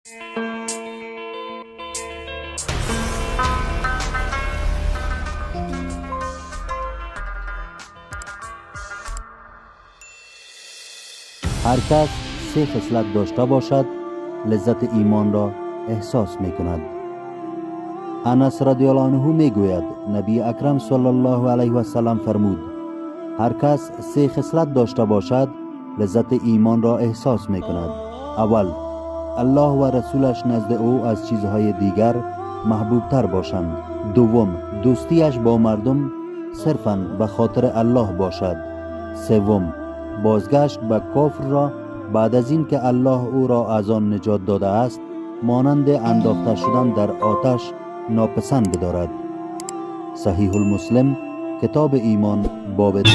هر کس سه خصلت داشته باشد لذت ایمان را احساس می کند. انس رضی الله عنه می گوید نبی اکرم صلی الله علیه و سلم فرمود هر کس سه خصلت داشته باشد لذت ایمان را احساس می کند. اول، الله و رسولش نزد او از چیزهای دیگر محبوب تر باشند. دوم، دوستیش با مردم صرفاً به خاطر الله باشد. سوم، بازگشت به کفر را بعد از این که الله او را از آن نجات داده است مانند انداخته شدن در آتش ناپسند بدارد. صحیح المسلم کتاب ایمان باب 10.